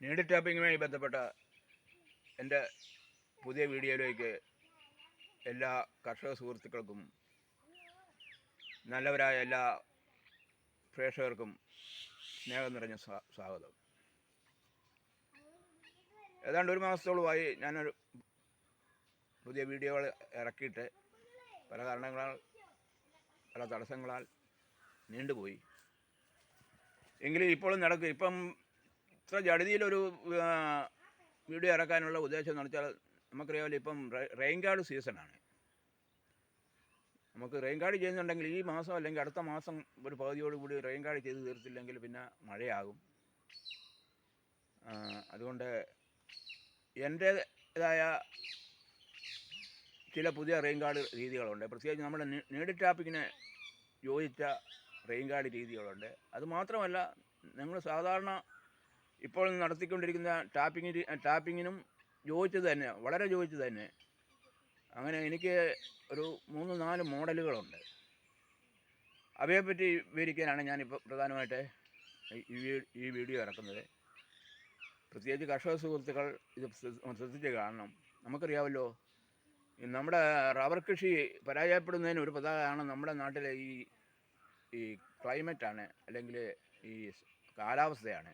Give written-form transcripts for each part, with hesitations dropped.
Need ടാപ്പിങ്ങുമായി ബന്ധപ്പെട്ട എൻ്റെ പുതിയ വീഡിയോയിലേക്ക് എല്ലാ കർഷക സുഹൃത്തുക്കൾക്കും നല്ലവരായ എല്ലാ പ്രേക്ഷകർക്കും സ്നേഹം നിറഞ്ഞ സ്വാഗതം. ഏതാണ്ട് ഒരു മാസത്തോളമായി ഞാനൊരു പുതിയ വീഡിയോകൾ ഇറക്കിയിട്ട് പല കാരണങ്ങളാൽ പല തടസ്സങ്ങളാൽ നീണ്ടുപോയി. എങ്കിലും ഇപ്പോഴും നടക്കും. ഇപ്പം ഇത്ര ജഡിതിയിലൊരു വീഡിയോ ഇറക്കാനുള്ള ഉദ്ദേശം എന്ന് വെച്ചാൽ നമുക്കറിയാമല്ലോ, ഇപ്പം റെയിൻ ഗാർഡ് സീസണാണ്. നമുക്ക് റെയിൻ ഗാർഡ് ചെയ്യുന്നുണ്ടെങ്കിൽ ഈ മാസം അല്ലെങ്കിൽ അടുത്ത മാസം ഒരു പകുതിയോടുകൂടി റെയിൻ ഗാർഡ് ചെയ്ത് തീർത്തില്ലെങ്കിൽ പിന്നെ മഴയാകും. അതുകൊണ്ട് എൻ്റേതായ ചില പുതിയ റെയിൻ ഗാർഡ് രീതികളുണ്ട്. പ്രത്യേകിച്ച് നമ്മുടെ നീഡ് ടാപ്പിങ്ങിന് യോജിച്ച റെയിൻ ഗാർഡ് രീതികളുണ്ട്. അതുമാത്രമല്ല, നിങ്ങൾ സാധാരണ ഇപ്പോൾ നടത്തിക്കൊണ്ടിരിക്കുന്ന ടാപ്പിങ്ങിനും യോജിച്ചത് തന്നെ, വളരെ യോജിച്ചത് തന്നെ. അങ്ങനെ എനിക്ക് ഒരു 3-4 മോഡലുകളുണ്ട്. അവയെപ്പറ്റി വിവരിക്കാനാണ് ഞാനിപ്പോൾ പ്രധാനമായിട്ട് ഈ വീഡിയോ ഇറക്കുന്നത്. പ്രത്യേകിച്ച് കർഷക സുഹൃത്തുക്കൾ ഇത് ശ്രദ്ധിച്ച് കാണണം. നമുക്കറിയാമല്ലോ, നമ്മുടെ റബ്ബർ കൃഷി പരാജയപ്പെടുന്നതിന് ഒരു പ്രധാനമാണ് നമ്മുടെ നാട്ടിലെ ഈ ക്ലൈമറ്റാണ്, അല്ലെങ്കിൽ ഈ കാലാവസ്ഥയാണ്.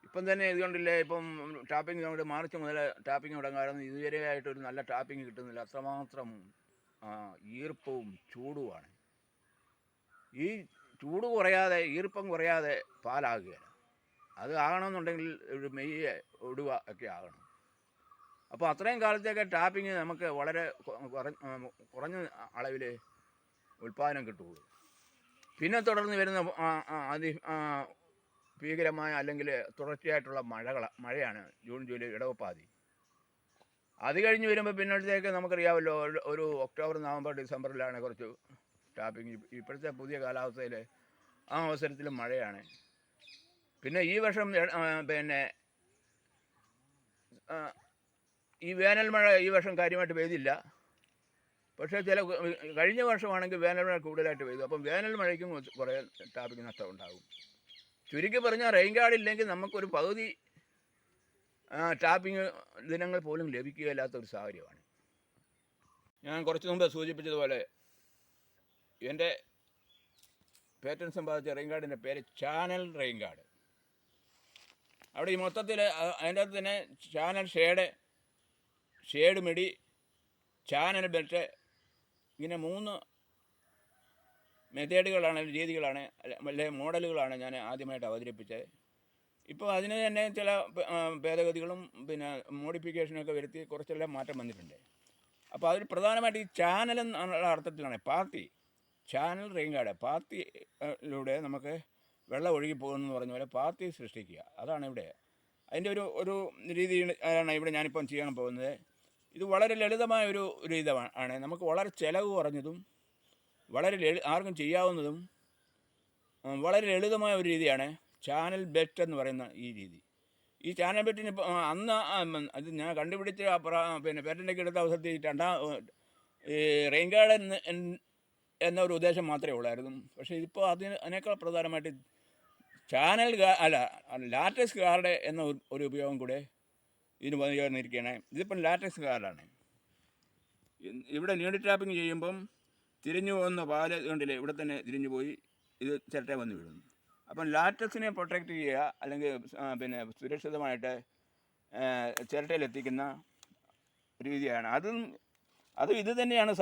ഇപ്പം തന്നെ ഇതുകൊണ്ടില്ലേ, ഇപ്പം ടാപ്പിംഗ് നമ്മുടെ മാർച്ച് മുതൽ ടാപ്പിംഗ് തുടങ്ങാറുണ്ട്. ഇതുവരെയായിട്ടൊരു നല്ല ടാപ്പിംഗ് കിട്ടുന്നില്ല. അത്രമാത്രം ഈർപ്പവും ചൂടുമാണ്. ഈ ചൂട് കുറയാതെ, ഈർപ്പം കുറയാതെ പാലാകുകയാണ്. അത് ആകണമെന്നുണ്ടെങ്കിൽ ഒരു മെയ് ഒടുവ ഒക്കെ ആകണം. അപ്പോൾ അത്രയും കാലത്തേക്ക് ടാപ്പിങ് നമുക്ക് വളരെ കുറഞ്ഞ അളവിൽ ഉൽപ്പാദനം കിട്ടുകയുള്ളൂ. പിന്നെ തുടർന്ന് വരുന്ന ഭീകരമായ അല്ലെങ്കിൽ തുടർച്ചയായിട്ടുള്ള മഴയാണ് ജൂൺ ജൂലൈ ഇടവപ്പാതി. അത് കഴിഞ്ഞ് വരുമ്പോൾ പിന്നത്തേക്ക് നമുക്കറിയാമല്ലോ, ഒരു ഒക്ടോബർ നവംബർ ഡിസംബറിലാണ് കുറച്ച് ടാപ്പിങ്. ഇപ്പോഴത്തെ പുതിയ കാലാവസ്ഥയിൽ ആ അവസരത്തിൽ മഴയാണ്. പിന്നെ ഈ വർഷം ഈ വേനൽ മഴ ഈ വർഷം കാര്യമായിട്ട് പെയ്തില്ല. പക്ഷേ കഴിഞ്ഞ വർഷമാണെങ്കിൽ വേനൽ മഴ കൂടുതലായിട്ട് പെയ്തു. അപ്പം വേനൽ മഴയ്ക്കും കുറേ ടാപ്പിംഗ് നഷ്ടം ഉണ്ടാകും. ചുരുക്കി പറഞ്ഞാൽ റെയിൻ ഗാർഡ് ഇല്ലെങ്കിൽ നമുക്കൊരു പകുതി ടാപ്പിംഗ് ദിനങ്ങൾ പോലും ലഭിക്കുകയില്ലാത്തൊരു സാഹചര്യമാണ്. ഞാൻ കുറച്ച് മുമ്പ് സൂചിപ്പിച്ചതുപോലെ എൻ്റെ പേറ്റന്റ് സമ്പാദിച്ച റെയിൻ ഗാർഡിൻ്റെ പേര് ചാനൽ റെയിൻ ഗാർഡ്. അവിടെ ഈ മൊത്തത്തിൽ അതിൻ്റെ അകത്ത് തന്നെ channel shade midi, channel belt, ഇങ്ങനെ 3 മെത്തേഡുകളാണ്, രീതികളാണ്, അല്ലെങ്കിൽ മോഡലുകളാണ് ഞാൻ ആദ്യമായിട്ട് അവതരിപ്പിച്ചത്. ഇപ്പോൾ അതിന് തന്നെ ചില ഭേദഗതികളും പിന്നെ മോഡിഫിക്കേഷനൊക്കെ വരുത്തി കുറച്ചെല്ലാം മാറ്റം വന്നിട്ടുണ്ട്. അപ്പോൾ അതിൽ പ്രധാനമായിട്ട് ഈ ചാനൽ എന്നുള്ള അർത്ഥത്തിലാണ് ചാനൽ റെയിൻ ഗാർഡ്. പാത്തിയിലൂടെ നമുക്ക് വെള്ളം ഒഴുകി പോകുമെന്ന് പറഞ്ഞ പോലെ പാത്തി സൃഷ്ടിക്കുക, അതാണ് ഇവിടെ അതിൻ്റെ ഒരു രീതിയാണ് ഇവിടെ ഞാനിപ്പം ചെയ്യാൻ പോകുന്നത്. ഇത് വളരെ ലളിതമായ ഒരു രീതിയാണ്. നമുക്ക് വളരെ ചിലവ് കുറഞ്ഞതും വളരെ ആർക്കും ചെയ്യാവുന്നതും വളരെ ലളിതമായ ഒരു രീതിയാണ് ചാനൽ ബെറ്റ് എന്ന് പറയുന്ന ഈ രീതി. ഈ ചാനൽ ബെറ്റിന് ഇപ്പോൾ അന്ന് അത് ഞാൻ കണ്ടുപിടിച്ച് പിന്നെ പേറ്റൻ്റൊക്കെ എടുത്ത അവസരത്തിൽ ഈ റെയിൻ ഗാർഡ് എന്നൊരു ഉദ്ദേശം മാത്രമേ ഉള്ളായിരുന്നു. പക്ഷേ ഇപ്പോൾ അതിനേക്കാൾ പ്രധാനമായിട്ട് ലാറ്റക്സ് ഗാർഡ് എന്ന ഒരു ഉപയോഗം കൂടെ ഇതിന് വന്നിരിക്കുകയാണ്. ഇതിപ്പം ലാറ്റക്സ് ഗാർഡാണ്. ഇവിടെ നീഡ് ടാപ്പിംഗ് ചെയ്യുമ്പം തിരിഞ്ഞു പോകുന്ന പാല് കണ്ടില്ലേ, ഇവിടെ തന്നെ തിരിഞ്ഞു പോയി ഇത് ചിരട്ട വന്ന് വീഴുന്നു. അപ്പം ലാറ്റക്സിനെ പ്രൊട്ടക്റ്റ് ചെയ്യുക, അല്ലെങ്കിൽ പിന്നെ സുരക്ഷിതമായിട്ട് ചിരട്ടയിലെത്തിക്കുന്ന രീതിയാണ്. അതും ഇത് തന്നെയാണ്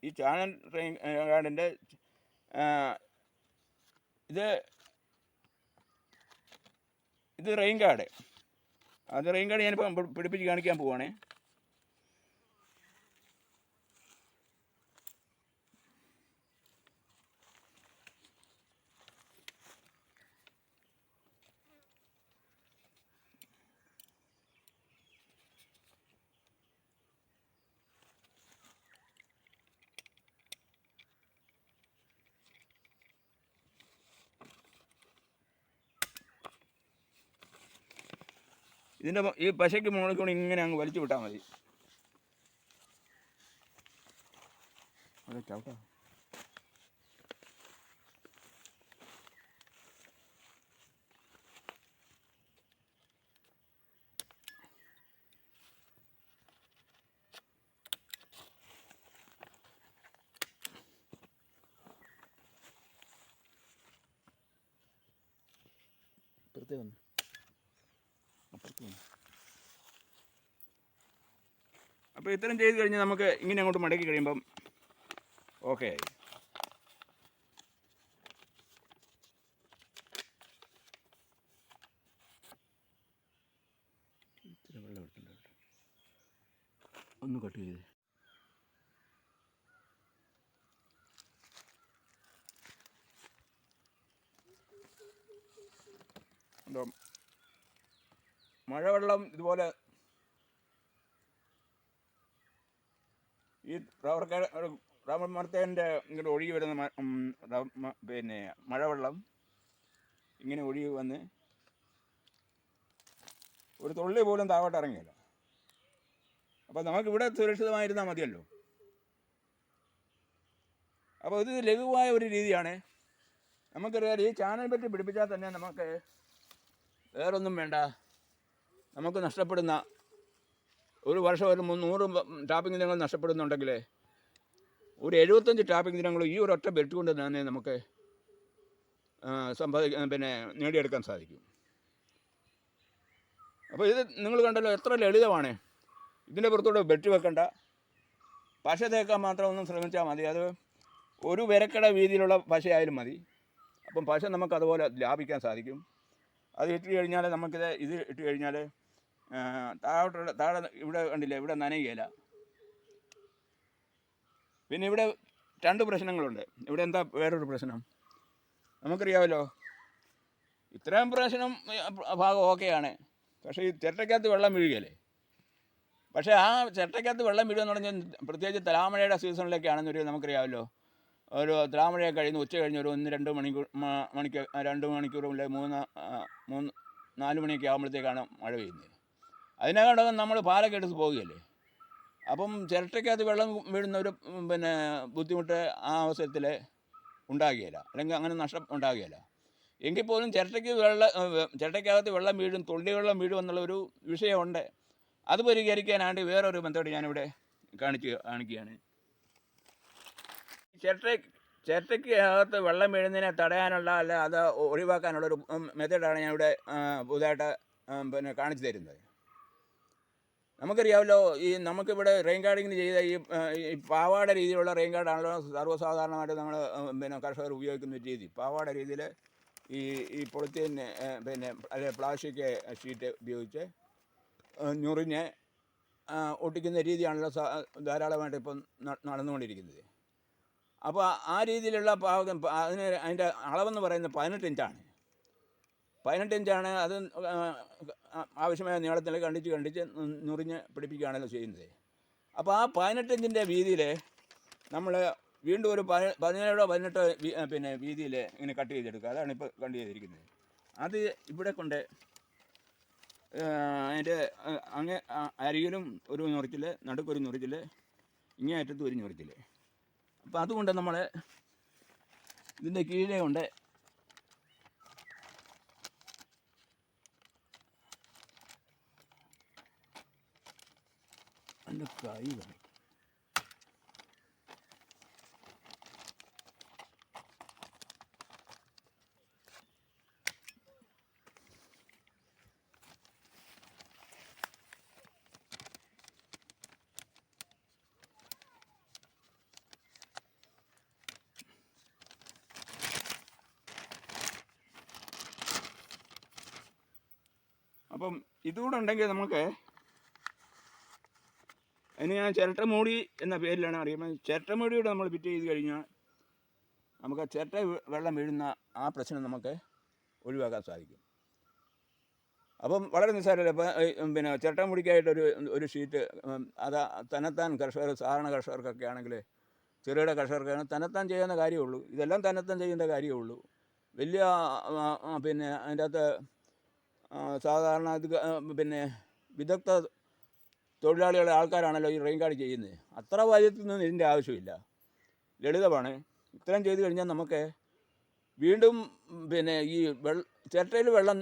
ഈ ചാനൽ റെയിൻ ഗാർഡിൻ്റെ ഇത് റെയിൻ ഗാർഡ്. അത് റെയിൻ ഗാർഡ് ഞാനിപ്പോൾ പിടിപ്പിച്ച് കാണിക്കാൻ പോവുകയാണേ. ഇതിൻ്റെ ഈ പശയ്ക്ക് മുകളിൽ കൂടി ഇങ്ങനെ അങ്ങ് വലിച്ചു വിട്ടാൽ മതി. അതെ, ചവിട്ടാ. അപ്പുറത്തേ വന്നു. അപ്പോൾ ഇത്രയും ചെയ്ത് കഴിഞ്ഞ് നമുക്ക് ഇങ്ങനെ അങ്ങോട്ട് മടക്കി കഴിയുമ്പം ഓക്കെ ആയി. ഇത്തിരി വെള്ളം എടുത്തിട്ടുണ്ട്, ഒന്ന് കട്ട് ചെയ്ത്. മഴവെള്ളം ഇതുപോലെ ഈ റബ്ബർ മരത്തേൻ്റെ ഇങ്ങോട്ട് ഒഴുകി വരുന്ന പിന്നെ മഴവെള്ളം ഇങ്ങനെ ഒഴുകി വന്ന് ഒരു തുള്ളി പോലും താഴോട്ട് ഇറങ്ങിയില്ല. അപ്പോൾ നമുക്കിവിടെ സുരക്ഷിതമായിരുന്നാൽ മതിയല്ലോ. അപ്പോൾ ഇത് ലഘുവായ ഒരു രീതിയാണ്. നമുക്കറിയാം ഈ ചാനൽ പറ്റി പിടിപ്പിച്ചാൽ തന്നെ നമുക്ക് വേറൊന്നും വേണ്ട. നമുക്ക് നഷ്ടപ്പെടുന്ന ഒരു വർഷം ഒരു 300 ടാപ്പിംഗ് ദിനങ്ങൾ നഷ്ടപ്പെടുന്നുണ്ടെങ്കിൽ ഒരു 75 ടാപ്പിംഗ് ദിനങ്ങൾ ഈ ഒരൊറ്റ ബെൽറ്റ് കൊണ്ട് തന്നെ നമുക്ക് നേടിയെടുക്കാൻ സാധിക്കും. അപ്പോൾ ഇത് നിങ്ങൾ കണ്ടല്ലോ എത്ര ലളിതമാണ്. ഇതിൻ്റെ പുറത്തൂടെ ബെൽറ്റ് വെക്കണ്ട, പശ തേക്കാൻ മാത്രം ഒന്നും ശ്രമിച്ചാൽ മതി. അത് ഒരു വിരക്കട വീതിയിലുള്ള പശയായാലും മതി. അപ്പം പശ നമുക്കതുപോലെ ലാഭിക്കാൻ സാധിക്കും. അത് ഇട്ട് കഴിഞ്ഞാൽ ഇത് ഇട്ട് കഴിഞ്ഞാൽ താഴെ ഇവിടെ കണ്ടില്ലേ, ഇവിടെ നനയുകയില്ല. പിന്നെ ഇവിടെ 2 പ്രശ്നങ്ങളുണ്ട്. ഇവിടെ എന്താ വേറൊരു പ്രശ്നം നമുക്കറിയാമല്ലോ. ഇത്രയും പ്രശ്നം ഭാഗം ഓക്കെയാണ്, പക്ഷേ ഈ ചിരട്ടയ്ക്കകത്ത് വെള്ളം വീഴുകയല്ലേ. പക്ഷേ ആ ചിരട്ടയ്ക്കകത്ത് വെള്ളം വീഴുക എന്ന് പറഞ്ഞാൽ പ്രത്യേകിച്ച് തലാമഴയുടെ സീസണിലേക്കാണെന്നൊരു നമുക്കറിയാമല്ലോ. ഒരു തലാമഴയൊക്കെ കഴിഞ്ഞ് ഉച്ച കഴിഞ്ഞ് ഒരു 1-2 മണിക്കൂർ അല്ലെ 3-4 മണിയൊക്കെ ആകുമ്പോഴത്തേക്കാണ് മഴ പെയ്യുന്നത്. അതിനകം നമ്മൾ പാലൊക്കെ എടുത്ത് പോവുകയല്ലേ. അപ്പം ചിരട്ടയ്ക്കകത്ത് വെള്ളം വീഴുന്നൊരു ബുദ്ധിമുട്ട് ആ അവസരത്തിൽ ഉണ്ടാകുകയില്ല, അല്ലെങ്കിൽ അങ്ങനെ നഷ്ടം ഉണ്ടാകുകയില്ല. എങ്കിൽ പോലും ചിരട്ടയ്ക്കകത്ത് വെള്ളം വീഴും, തുള്ളി വെള്ളം വീഴും എന്നുള്ളൊരു വിഷയമുണ്ട്. അത് പരിഹരിക്കാനായിട്ട് വേറൊരു മെത്തേഡ് ഞാനിവിടെ കാണിക്കുകയാണ്. ചിരട്ടയ്ക്ക് അകത്ത് വെള്ളം വീഴുന്നതിനെ തടയാനുള്ള അത് ഒഴിവാക്കാനുള്ളൊരു മെത്തേഡാണ് ഞാനിവിടെ പുതുതായിട്ട് കാണിച്ചു തരുന്നത്. നമുക്കറിയാമല്ലോ, നമുക്കിവിടെ റെയിൻ ഗാർഡിങ്ങിന് ചെയ്ത ഈ പാവാട രീതിയിലുള്ള റെയിൻ ഗാർഡാണല്ലോ സർവ്വസാധാരണമായിട്ട് നമ്മൾ കർഷകർ ഉപയോഗിക്കുന്ന രീതി. പാവാട രീതിയിൽ ഈ പൊളിത്തീൻ അല്ലെ പ്ലാസ്റ്റിക് ഷീറ്റ് ഉപയോഗിച്ച് ഞൊറിഞ്ഞ് ഒട്ടിക്കുന്ന രീതിയാണല്ലോ ധാരാളമായിട്ട് ഇപ്പം നടന്നുകൊണ്ടിരിക്കുന്നത്. അപ്പോൾ ആ രീതിയിലുള്ള അതിൻ്റെ അളവെന്ന് പറയുന്നത് 18 ഇഞ്ചാണ്. 18 ഇഞ്ചാണ്. അത് ആവശ്യമായ നീളത്തിൽ കണ്ടിച്ച് ഞൊറിഞ്ഞ് പിടിപ്പിക്കുകയാണല്ലോ ചെയ്യുന്നത്. അപ്പോൾ ആ 18 ഇഞ്ചിൻ്റെ വീതിയിൽ നമ്മൾ വീണ്ടും ഒരു 17-18 വീതിയിൽ ഇങ്ങനെ കട്ട് ചെയ്തെടുക്കുക. അതാണ് ഇപ്പോൾ കട്ട് ചെയ്തിരിക്കുന്നത്. അത് ഇവിടെ കൊണ്ട് അതിൻ്റെ അരികിലും ഒരു ഞൊറിച്ചിൽ, നടുക്കൊരു ഞൊറിച്ചിൽ, ഇങ്ങേ അറ്റത്തും ഒരു ഞൊറിച്ചിൽ. അപ്പോൾ അതുകൊണ്ട് നമ്മൾ ഇതിൻ്റെ കീഴേ കൊണ്ട് അതിൻ്റെ കൈ കാണിക്കും. അപ്പം ഇതുകൂടെ ഉണ്ടെങ്കിൽ നമുക്ക് അതിന് ഞാൻ ചിരട്ടമൂടി എന്ന പേരിലാണ് അറിയുന്നത്. ചിരട്ടമൂടിയോടെ നമ്മൾ ഫിറ്റ് ചെയ്ത് കഴിഞ്ഞാൽ നമുക്ക് ചിരട്ട വെള്ളം വീഴുന്ന ആ പ്രശ്നം നമുക്ക് ഒഴിവാക്കാൻ സാധിക്കും. അപ്പം വളരെ നിസ്സാരമല്ല. ഇപ്പം ചിരട്ടമൂടിക്കായിട്ടൊരു ഷീറ്റ് അത് തന്നെത്താൻ സാധാരണ കർഷകർക്കൊക്കെ ആണെങ്കിൽ, ചെറുകിട കർഷകർക്കാണ് തന്നെത്താൻ ചെയ്യുന്ന കാര്യമുള്ളൂ. ഇതെല്ലാം തന്നെത്താൻ ചെയ്യുന്ന കാര്യമുള്ളൂ. വലിയ അതിൻ്റെ അകത്ത് സാധാരണ വിദഗ്ധ തൊഴിലാളികളെ ആൾക്കാരാണല്ലോ ഈ റെയിൻ ഗാർഡ് ചെയ്യുന്നത്. അത്ര വലുതൊന്നും ഇതിൻ്റെ ആവശ്യമില്ല, ലളിതമാണ്. ഇത്രയും ചെയ്ത് കഴിഞ്ഞാൽ നമുക്ക് വീണ്ടും ഈ ചിരട്ടയിൽ വെള്ളം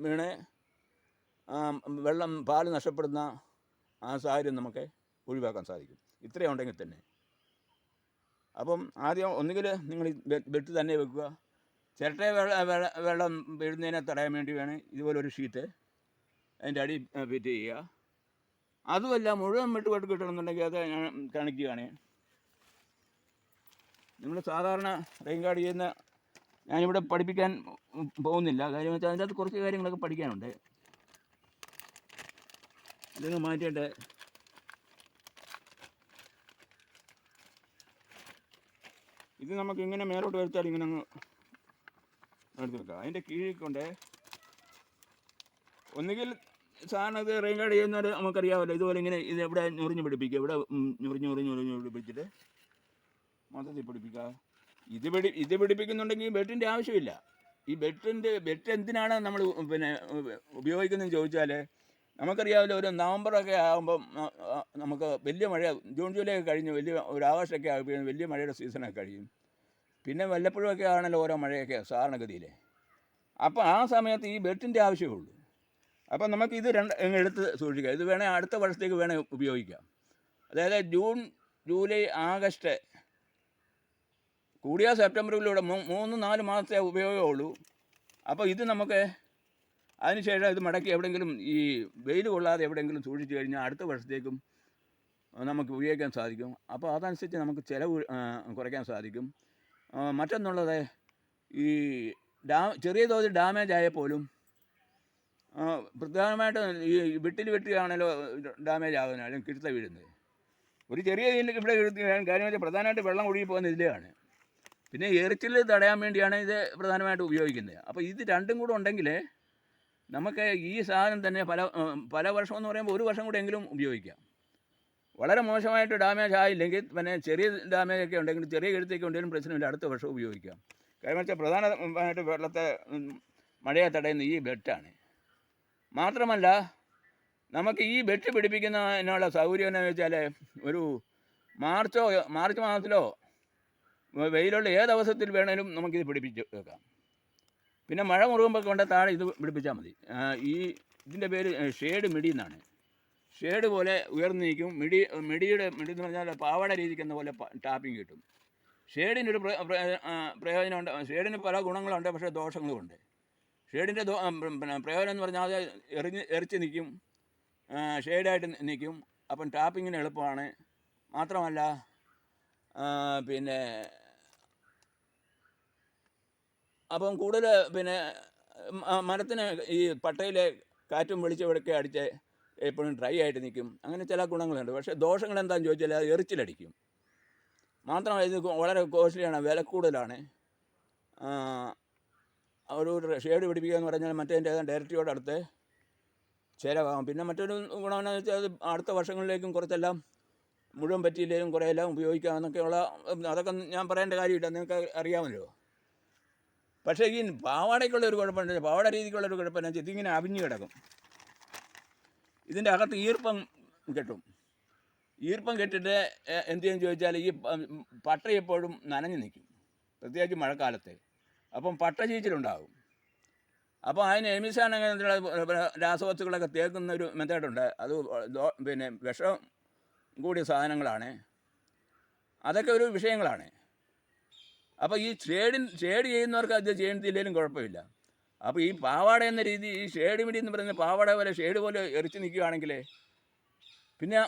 വീണ് പാല് നഷ്ടപ്പെടുന്ന ആ സാഹചര്യം നമുക്ക് ഒഴിവാക്കാൻ സാധിക്കും, ഇത്രയും ഉണ്ടെങ്കിൽ തന്നെ. അപ്പം ആദ്യം ഒന്നുകിൽ നിങ്ങൾ ബെൽറ്റ് തന്നെ വെക്കുക, ചിരട്ട വെള്ളം വീഴുന്നതിനെ തടയാൻ വേണ്ടി വേണം ഇതുപോലൊരു ഷീറ്റ് അതിൻ്റെ അടി ഫിറ്റ് ചെയ്യുക. അതുമല്ല മുഴുവൻ വെട്ട് കിട്ടണമെന്നുണ്ടെങ്കിൽ അത് ഞാൻ കാണിക്കുകയാണ്. നിങ്ങൾ സാധാരണ റെയിൻ ഗാർഡ് ചെയ്യുന്ന ഞാനിവിടെ പഠിപ്പിക്കാൻ പോകുന്നില്ല. കാര്യം വെച്ചാൽ അതിൻ്റെ അകത്ത് കുറച്ച് കാര്യങ്ങളൊക്കെ പഠിക്കാനുണ്ട്. ഇതൊന്ന് മാറ്റിയിട്ട് ഇത് നമുക്ക് ഇങ്ങനെ മേലോട്ട് വരുത്താൽ ഇങ്ങനെ അങ്ങ് എടുത്ത് വെക്കാം. അതിൻ്റെ കീഴിൽ കൊണ്ട് ഒന്നുകിൽ സാധാരണ ഇത് റെയിൻ ഗാർഡ് ചെയ്യുന്നവർ നമുക്കറിയാമല്ലോ, ഇതുപോലെ ഇങ്ങനെ ഇത് എവിടെ ഞൊറിഞ്ഞ് പിടിപ്പിക്കുക, ഇവിടെ ഞൊറിഞ്ഞ് പിടിപ്പിച്ചിട്ട് മൊത്തത്തിൽ പിടിപ്പിക്കുക. ഇത് പിടിപ്പിക്കുന്നുണ്ടെങ്കിൽ ബെട്ടിൻ്റെ ആവശ്യമില്ല. ഈ ബെറ്റ് എന്തിനാണ് നമ്മൾ പിന്നെ ഉപയോഗിക്കുന്നതെന്ന് ചോദിച്ചാൽ നമുക്കറിയാമല്ലോ, ഒരു നവംബറൊക്കെ ആകുമ്പം നമുക്ക് വലിയ മഴ, ജൂൺ ജൂലൈ ഒക്കെ കഴിഞ്ഞ് വലിയ ഒരു ആഘോഷമൊക്കെ ആകുമ്പോൾ വലിയ മഴയുടെ സീസണൊക്കെ കഴിയും. പിന്നെ വല്ലപ്പോഴുമൊക്കെ ആണല്ലോ ഓരോ മഴയൊക്കെ സാധാരണഗതിയിൽ. അപ്പോൾ ആ സമയത്ത് ഈ ബെറ്റിൻ്റെ ആവശ്യമുള്ളൂ. അപ്പം നമുക്ക് ഇത് എടുത്ത് സൂക്ഷിക്കാം. ഇത് വേണേൽ അടുത്ത വർഷത്തേക്ക് വേണേൽ ഉപയോഗിക്കാം. അതായത് ജൂൺ ജൂലൈ ആഗസ്റ്റ് കൂടിയ സെപ്റ്റംബറിലൂടെ 3-4 മാസത്തെ ഉപയോഗമുള്ളൂ. അപ്പോൾ ഇത് നമുക്ക് അതിനുശേഷം ഇത് മടക്കി എവിടെയെങ്കിലും ഈ വെയിൽ കൊള്ളാതെ എവിടെയെങ്കിലും സൂക്ഷിച്ചു കഴിഞ്ഞാൽ അടുത്ത വർഷത്തേക്കും നമുക്ക് ഉപയോഗിക്കാൻ സാധിക്കും. അപ്പോൾ അതനുസരിച്ച് നമുക്ക് ചിലവ് കുറയ്ക്കാൻ സാധിക്കും. മറ്റൊന്നുള്ളത്, ഈ ചെറിയ തോതിൽ ഡാമേജ് ആയപ്പോലും പ്രധാനമായിട്ടും ഈ വെട്ടിയാണല്ലോ ഡാമേജ് ആകുന്നത്, അല്ലെങ്കിൽ കിഴുത്ത വീഴുന്നത്. ഒരു ചെറിയ ഇവിടെ കാര്യം വെച്ചാൽ പ്രധാനമായിട്ട് വെള്ളം ഒഴുകി പോകുന്ന ഇതിലാണ്. പിന്നെ എറിച്ചിൽ തടയാൻ വേണ്ടിയാണ് ഇത് പ്രധാനമായിട്ട് ഉപയോഗിക്കുന്നത്. അപ്പോൾ ഇത് രണ്ടും കൂടെ ഉണ്ടെങ്കിൽ നമുക്ക് ഈ സാധനം തന്നെ പല വർഷം എന്ന് പറയുമ്പോൾ 1 വർഷം കൂടെ എങ്കിലും ഉപയോഗിക്കാം. വളരെ മോശമായിട്ട് ഡാമേജ് ആയില്ലെങ്കിൽ പിന്നെ ചെറിയ ഡാമേജൊക്കെ ഉണ്ടെങ്കിൽ, ചെറിയ കഴുത്തൊക്കെ ഉണ്ടെങ്കിലും പ്രശ്നമില്ല, അടുത്ത വർഷം ഉപയോഗിക്കാം. കാരണം വെച്ചാൽ പ്രധാനമായിട്ട് വെള്ളത്തെ മഴയെ തടയുന്ന ഈ ബെറ്റാണ്. മാത്രമല്ല നമുക്ക് ഈ ബെറ്റ് പിടിപ്പിക്കുന്നതിനുള്ള സൗകര്യം എന്ന് വെച്ചാൽ ഒരു മാർച്ച് മാസത്തിലോ വെയിലുള്ള ഏതവസരത്തിൽ വേണേലും നമുക്കിത് പിടിപ്പിച്ച് വെക്കാം. പിന്നെ മഴ മുറുകുമ്പോൾ കൊണ്ട് താഴെ ഇത് പിടിപ്പിച്ചാൽ മതി. ഇതിൻ്റെ പേര് ഷേഡ് മിടി എന്നാണ്. ഷേഡ് പോലെ ഉയർന്നു നിൽക്കും. മിടി എന്ന് പറഞ്ഞാൽ പാവാട രീതിക്കുന്ന പോലെ ടാപ്പിങ് കിട്ടും. ഷേഡിനൊരു പ്രയോജനമുണ്ട്. ഷേഡിന് പല ഗുണങ്ങളുണ്ട്, പക്ഷേ ദോഷങ്ങളുമുണ്ട്. ഷേഡിൻ്റെ പിന്നെ പ്രയോജനം എന്ന് പറഞ്ഞാൽ അത് എറിച്ച് നിൽക്കും, ഷേഡായിട്ട് നിൽക്കും. അപ്പം ടാപ്പിങ്ങിന് എളുപ്പമാണ്. മാത്രമല്ല പിന്നെ അപ്പം കൂടുതൽ പിന്നെ മരത്തിന് ഈ പട്ടയിലെ കാറ്റും വെളിച്ചമൊക്കെ അടിച്ച് എപ്പോഴും ഡ്രൈ ആയിട്ട് നിൽക്കും. അങ്ങനെ ചില ഗുണങ്ങളുണ്ട്. പക്ഷേ ദോഷങ്ങൾ എന്താണെന്ന് ചോദിച്ചാൽ അത് എറിച്ചിലടിക്കും. മാത്രമല്ല ഇത് വളരെ കോസ്റ്റ്ലിയാണ്, വില കൂടുതലാണ്. ഒരു ഷേഡ് പിടിപ്പിക്കുക എന്ന് പറഞ്ഞാൽ മറ്റേതിൻ്റെ ഡയറക്റ്റോടടുത്ത് ചിലവാകും. പിന്നെ മറ്റൊരു ഗുണമെന്ന് വെച്ചാൽ അത് അടുത്ത വർഷങ്ങളിലേക്കും കുറച്ചെല്ലാം മുഴുവൻ പറ്റിയില്ലെങ്കിലും കുറേയെല്ലാം ഉപയോഗിക്കാമെന്നൊക്കെയുള്ള, അതൊക്കെ ഞാൻ പറയേണ്ട കാര്യമില്ല, നിങ്ങൾക്ക് അറിയാമല്ലോ. പക്ഷേ ഈ പാവാടയ്ക്കുള്ളൊരു കുഴപ്പമുണ്ട്. പാവാട രീതിക്കുള്ളൊരു കുഴപ്പമെന്ന് വെച്ചാൽ ഇതിങ്ങനെ അവിഞ്ഞ് കിടക്കും. ഇതിൻ്റെ അകത്ത് ഈർപ്പം കെട്ടും. ഈർപ്പം കെട്ടിട്ട് എന്ത് ചെയ്യുമെന്ന് ചോദിച്ചാൽ ഈ പട്ട എപ്പോഴും നനഞ്ഞു നിൽക്കും, പ്രത്യേകിച്ച് മഴക്കാലത്ത്. അപ്പം പട്ട ചീച്ചിലുണ്ടാകും. അപ്പോൾ അതിന് എമിസാൻ അങ്ങനെയുള്ള രാസവസ്തുക്കളൊക്കെ തേക്കുന്ന ഒരു മെത്തേഡുണ്ട്. അത് പിന്നെ വിഷം കൂടിയ സാധനങ്ങളാണ്. അതൊക്കെ ഒരു വിഷയങ്ങളാണ്. അപ്പോൾ ഈ ഷേഡ് ചെയ്യുന്നവർക്ക് അത് ചെയ്യുന്നില്ലെങ്കിലും കുഴപ്പമില്ല. അപ്പോൾ ഈ പാവാട എന്ന രീതി, ഈ ഷേഡ് മിടി എന്ന് പറയുന്ന പാവാട പോലെ ഷേഡ് പോലെ എറിച്ച് നിൽക്കുകയാണെങ്കിൽ പിന്നെ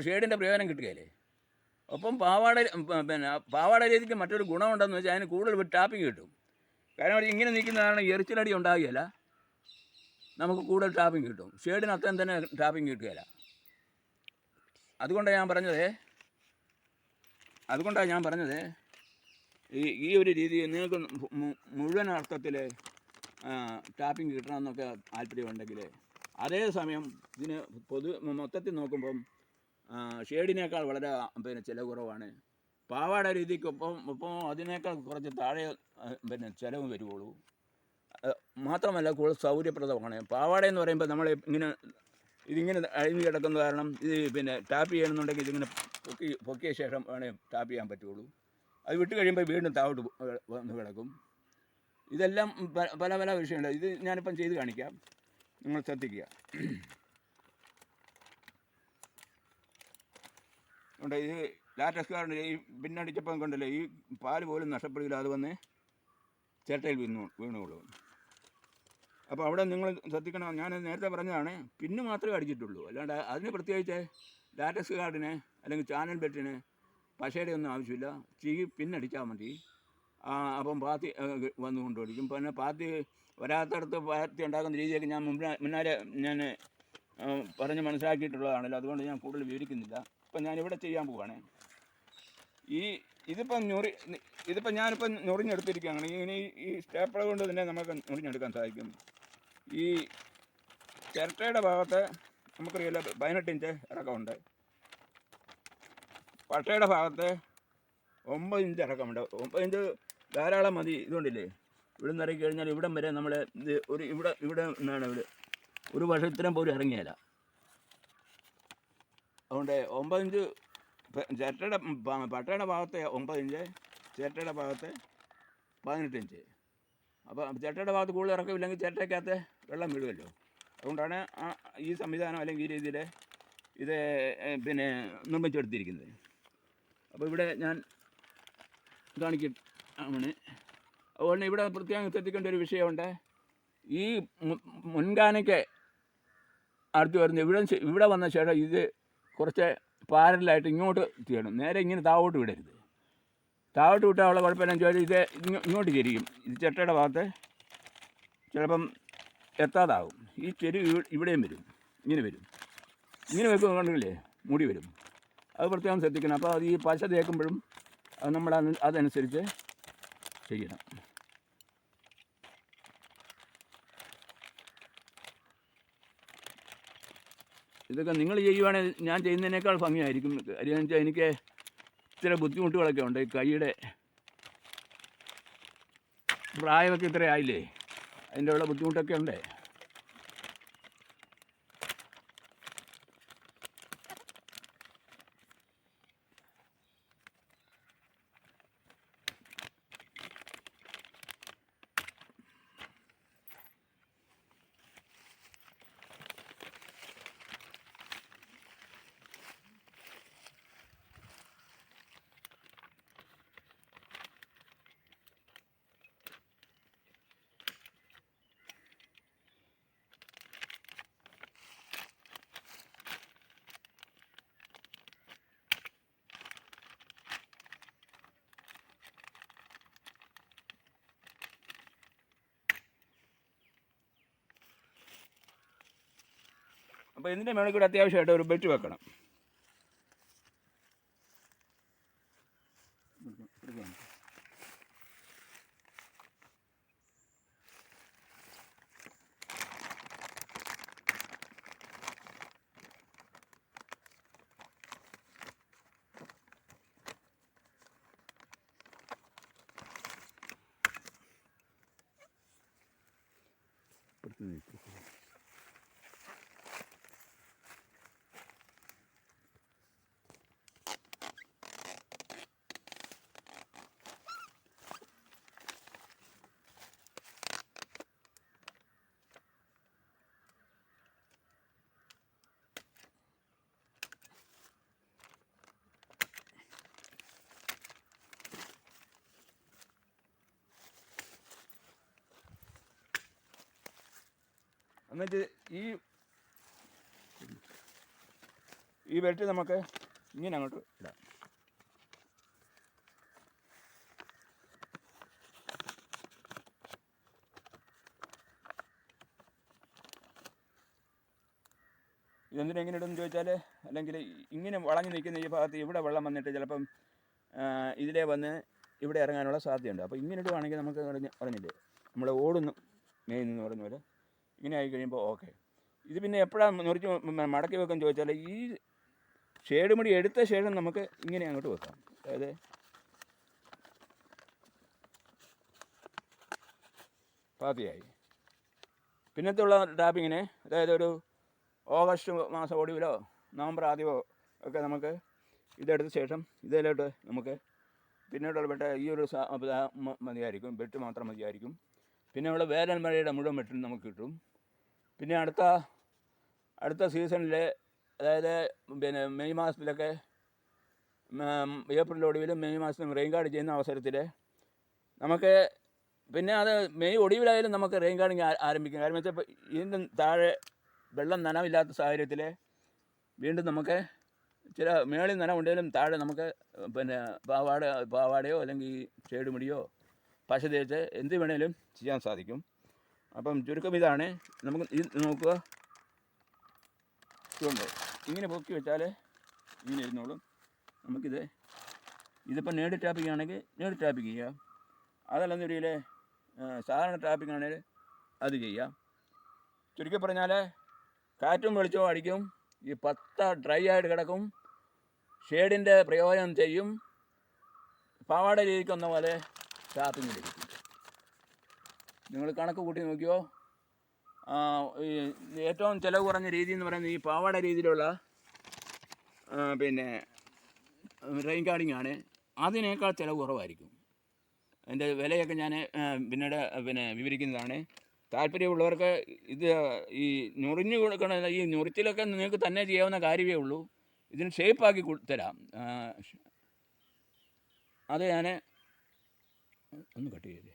ഷേഡിൻ്റെ പ്രയോജനം കിട്ടുകയില്ലേ. ഒപ്പം പാവാട രീതിക്ക് മറ്റൊരു ഗുണമുണ്ടെന്ന് വെച്ചാൽ അതിന് കൂടുതൽ ടാപ്പിങ് കിട്ടും. കാരണം ഇങ്ങനെ നിൽക്കുന്നതാണ് എറിച്ചിലടി ഉണ്ടാകുകയില്ല, നമുക്ക് കൂടുതൽ ടാപ്പിങ് കിട്ടും. ഷേഡിന് അത്രയും തന്നെ ടാപ്പിങ് കിട്ടുകയില്ല. അതുകൊണ്ടാണ് ഞാൻ പറഞ്ഞത് ഈ ഒരു രീതി നിങ്ങൾക്ക് മുഴുവൻ അർത്ഥത്തിൽ ടാപ്പിങ് കിട്ടണമെന്നൊക്കെ താല്പര്യമുണ്ടെങ്കിൽ, അതേസമയം ഇതിന് മൊത്തത്തിൽ നോക്കുമ്പം ഷേഡിനേക്കാൾ വളരെ പിന്നെ ചിലവ് കുറവാണ്. പാവാട രീതിക്കൊപ്പം അതിനേക്കാൾ കുറച്ച് താഴെ പിന്നെ ചിലവ് വരുവുള്ളൂ. മാത്രമല്ല കൂടുതൽ സൗകര്യപ്രദമാണ്. പാവാട എന്ന് പറയുമ്പോൾ നമ്മൾ ഇതിങ്ങനെ അഴിഞ്ഞ് കിടക്കുന്ന കാരണം ഇത് പിന്നെ ടാപ്പ് ചെയ്യണമെന്നുണ്ടെങ്കിൽ ഇതിങ്ങനെ പൊക്കിയ ശേഷം വേണേൽ ടാപ്പ് ചെയ്യാൻ പറ്റുള്ളൂ. അത് വിട്ട് കഴിയുമ്പോൾ വീണ്ടും താഴോട്ട് വന്ന് കിടക്കും. ഇതെല്ലാം പല പല വിഷയമുണ്ട്. ഇത് ഞാനിപ്പം ചെയ്ത് കാണിക്കാം, നിങ്ങൾ ശ്രദ്ധിക്കുക. ഉണ്ട് ഇത് ലാറ്റക്സ് കാർഡിൻ്റെ ഈ പിന്നടിച്ചപ്പം കണ്ടല്ലേ, ഈ പാല് പോലും നഷ്ടപ്പെടില്ല. അത് വന്ന് ചിരട്ടയിൽ വീണുകൊള്ളും. അപ്പോൾ അവിടെ നിങ്ങൾ ശ്രദ്ധിക്കണം, ഞാൻ നേരത്തെ പറഞ്ഞതാണ്, പിന്ന് മാത്രമേ അടിച്ചിട്ടുള്ളൂ. അല്ലാണ്ട് അതിന് പ്രത്യേകിച്ച് ലാറ്റക്സ് ഗാർഡിന് അല്ലെങ്കിൽ ചാനൽ ബെറ്റിന് പശയുടെ ഒന്നും ആവശ്യമില്ല. പിന്നടിച്ചാൽ മതി. അപ്പം പാത്തി വന്നു കൊണ്ടുപിടിക്കും. പിന്നെ പാത്തി വരാത്തടത്ത് പാത്തി ഉണ്ടാക്കുന്ന രീതിയൊക്കെ ഞാൻ മുന്നാലെ ഞാൻ പറഞ്ഞ് മനസ്സിലാക്കിയിട്ടുള്ളതാണല്ലോ. അതുകൊണ്ട് ഞാൻ കൂടുതൽ വിവരിക്കുന്നില്ല. ഇപ്പം ഞാനിവിടെ ചെയ്യാൻ പോവുകയാണ്. ഇതിപ്പം ഞാനിപ്പം ഞൊറിഞ്ഞെടുത്തിരിക്കുകയാണ്. ഇനി ഈ സ്റ്റേപ്പിളർ കൊണ്ട് തന്നെ നമുക്ക് ഞൊറിഞ്ഞെടുക്കാൻ സാധിക്കും. ഈ ചിരട്ടയുടെ ഭാഗത്ത് നമുക്കറിയില്ല 18 ഇഞ്ച് ഇറക്കമുണ്ട്. പട്ടയുടെ ഭാഗത്ത് 9 ഇഞ്ച് ഇറക്കമുണ്ട്. 9 ഇഞ്ച് ധാരാളം മതി. ഇതുകൊണ്ടില്ലേ, ഇവിടെ നിന്ന് ഇറക്കി കഴിഞ്ഞാൽ ഇവിടം വരെ നമ്മൾ ഇവിടെ നിന്നാണ് ഒരു വർഷത്തിനും പോലും ഇറങ്ങിയല്ല. അതുകൊണ്ട് 9 ഇഞ്ച് പട്ടയുടെ ഭാഗത്ത് 9 ഇഞ്ച്, ചിരട്ടയുടെ ഭാഗത്ത് 18 ഇഞ്ച്. അപ്പോൾ ചിരട്ടയുടെ ഭാഗത്ത് കൂടുതൽ ഇറക്കമില്ലെങ്കിൽ ചിരട്ടയ്ക്കകത്ത് വെള്ളം വീഴുമല്ലോ. അതുകൊണ്ടാണ് ഈ സംവിധാനം അല്ലെങ്കിൽ ഈ രീതിയിൽ ഇത് നിർമ്മിച്ചെടുത്തിരിക്കുന്നത്. അപ്പോൾ ഇവിടെ ഞാൻ കാണിക്കാണ്. അതുകൊണ്ട് ഇവിടെ പ്രത്യേകം ശ്രദ്ധിക്കേണ്ട ഒരു വിഷയമുണ്ട്. ഈ മുൻകാനയ്ക്ക് അടുത്ത് വരുന്ന ഇവിടെ വന്ന ശേഷം ഇത് കുറച്ച് പാരലായിട്ട് ഇങ്ങോട്ട് ചെയ്യണം. നേരെ ഇങ്ങനെ താവോട്ട് വിടരുത്. താവോട്ട് വിട്ടാൽ ഉള്ള കുഴപ്പമില്ലെന്ന് ചോദിച്ചാൽ ഇത് ഇങ്ങോട്ട് ചെരിയും. ഇത് ചിരട്ടയുടെ ഭാഗത്ത് ചിലപ്പം എത്താതാവും. ഈ ചെരി ഇവിടെയും വരും, ഇങ്ങനെ വരും. ഇങ്ങനെ വെക്കുമ്പോൾ കണ്ടില്ലേ മുടി വരും. അത് പ്രത്യേകം ശ്രദ്ധിക്കണം. അപ്പോൾ അത് ഈ പശ തേക്കുമ്പോഴും അത് നമ്മൾ അതനുസരിച്ച് ചെയ്യണം. ഇതൊക്കെ നിങ്ങൾ ചെയ്യുവാണെങ്കിൽ ഞാൻ ചെയ്യുന്നതിനേക്കാൾ ഭംഗിയായിരിക്കും. കാര്യം എന്ന് വെച്ചാൽ എനിക്ക് ഇച്ചിരി ബുദ്ധിമുട്ടുകളൊക്കെ ഉണ്ട്. കൈയുടെ പ്രായമൊക്കെ ഇത്ര ആയില്ലേ, അതിൻ്റെ ഉള്ള ബുദ്ധിമുട്ടൊക്കെ ഉണ്ട്. അപ്പോൾ ഇതിൻ്റെ മേളിൽ കൂടെ അത്യാവശ്യമായിട്ട് ഒരു ബെറ്റ് വെക്കണം. എന്നിട്ട് ഈ ബെൽറ്റ് നമുക്ക് ഇങ്ങനെ അങ്ങോട്ട് ഇടാം. ഇതെന്തിനും എങ്ങനെ ഇടുമെന്ന് ചോദിച്ചാൽ, അല്ലെങ്കിൽ ഇങ്ങനെ വളഞ്ഞു നിൽക്കുന്ന ഈ ഭാഗത്ത് ഇവിടെ വെള്ളം വന്നിട്ട് ചിലപ്പം ഇതിലേ വന്ന് ഇവിടെ ഇറങ്ങാനുള്ള സാധ്യതയുണ്ട്. അപ്പോൾ ഇങ്ങനെ ഇടുവാണെങ്കിൽ നമുക്ക് പറഞ്ഞില്ലേ, നമ്മൾ ഓടുന്നു മേയുന്നു പറഞ്ഞ പോലെ ഇങ്ങനെ ആയി കഴിയുമ്പോൾ ഓക്കെ. ഇത് പിന്നെ എപ്പോഴാണ് മുറിച്ച് മടക്കി വെക്കാൻ ചോദിച്ചാൽ, ഈ ഷേഡ് മുടി എടുത്ത ശേഷം നമുക്ക് ഇങ്ങനെ അങ്ങോട്ട് വെക്കാം. അതായത് പാത്തിയായി. പിന്നത്തുള്ള ടാപ്പിങ്ങിന്, അതായത് ഒരു ഓഗസ്റ്റ് മാസം ഒടുവിലോ നവംബർ ആദ്യമോ ഒക്കെ നമുക്ക് ഇതെടുത്ത ശേഷം ഇതിലോട്ട് നമുക്ക് പിന്നീടുള്ള ബെട്ട് ഈ ഒരു മതിയായിരിക്കും, ബെട്ട് മാത്രം മതിയായിരിക്കും. പിന്നെ ഉള്ള വേനൽ മഴയുടെ മുഴുവൻ ബെട്ടും നമുക്ക് കിട്ടും. പിന്നെ അടുത്ത സീസണിൽ, അതായത് പിന്നെ മെയ് മാസത്തിലൊക്കെ, ഏപ്രിൽ ഒടുവിലും മെയ് മാസത്തിലും റെയിൻ ഗാർഡ് ചെയ്യുന്ന അവസരത്തിൽ നമുക്ക് പിന്നെ അത് മെയ് ഒടുവിലായാലും നമുക്ക് റെയിൻ ഗാർഡിങ് ആരംഭിക്കും. കാരണം വെച്ചാൽ ഇപ്പോൾ ഇതിൻ്റെ താഴെ വെള്ളം നനവില്ലാത്ത സാഹചര്യത്തിൽ വീണ്ടും നമുക്ക് ചില മേളിൽ നനവുണ്ടെങ്കിലും താഴെ നമുക്ക് പിന്നെ പാവാടയോ അല്ലെങ്കിൽ ഷേഡ് മുടിയോ പശ തേച്ച് എന്ത് വേണേലും ചെയ്യാൻ സാധിക്കും. അപ്പം ചുരുക്കം ഇതാണ്. നമുക്ക് ഇത് നോക്കുക, ഇതുണ്ട്, ഇങ്ങനെ പൊക്കി വെച്ചാൽ ഇങ്ങനെ ഇരുന്നോളും. ഇതിപ്പോൾ നേട് ടാപ്പിംഗ് ആണെങ്കിൽ നേട് ടാപ്പിംഗ് ചെയ്യാം, അതല്ലെന്ന് ഒരിക്കൽ സാധാരണ ടാപ്പിംഗ് ആണെങ്കിൽ അത് ചെയ്യാം. ചുരുക്കി പറഞ്ഞാൽ കാറ്റും വെളിച്ചവും അടിക്കും, ഈ പത്ത ഡ്രൈ ആയിട്ട് കിടക്കും, ഷേഡിൻ്റെ പ്രയോജനം ചെയ്യും, പാവാട രീതിക്കുന്ന പോലെ ടാപ്പിംഗ് ലഭിക്കും. നിങ്ങൾ കണക്ക് കൂട്ടി നോക്കിയോ. ഈ ഏറ്റവും ചിലവ് കുറഞ്ഞ രീതി എന്ന് പറയുന്നത് ഈ പാവാട രീതിയിലുള്ള പിന്നെ റെയിൻ ഗാർഡിങ് ആണ്. അതിനേക്കാൾ ചിലവ് കുറവായിരിക്കും. അതിൻ്റെ വിലയൊക്കെ ഞാൻ പിന്നീട് വിവരിക്കുന്നതാണ്. താല്പര്യമുള്ളവർക്ക് ഇത് ഈ ഞൊറിഞ്ഞ് കൊടുക്കണ ഈ ഞൊറിച്ചിലൊക്കെ നിങ്ങൾക്ക് തന്നെ ചെയ്യാവുന്ന കാര്യമേ ഉള്ളൂ. ഇതിന് ഷേപ്പാക്കി തരാം. അത് ഞാൻ ഒന്ന് കട്ട് ചെയ്തേ.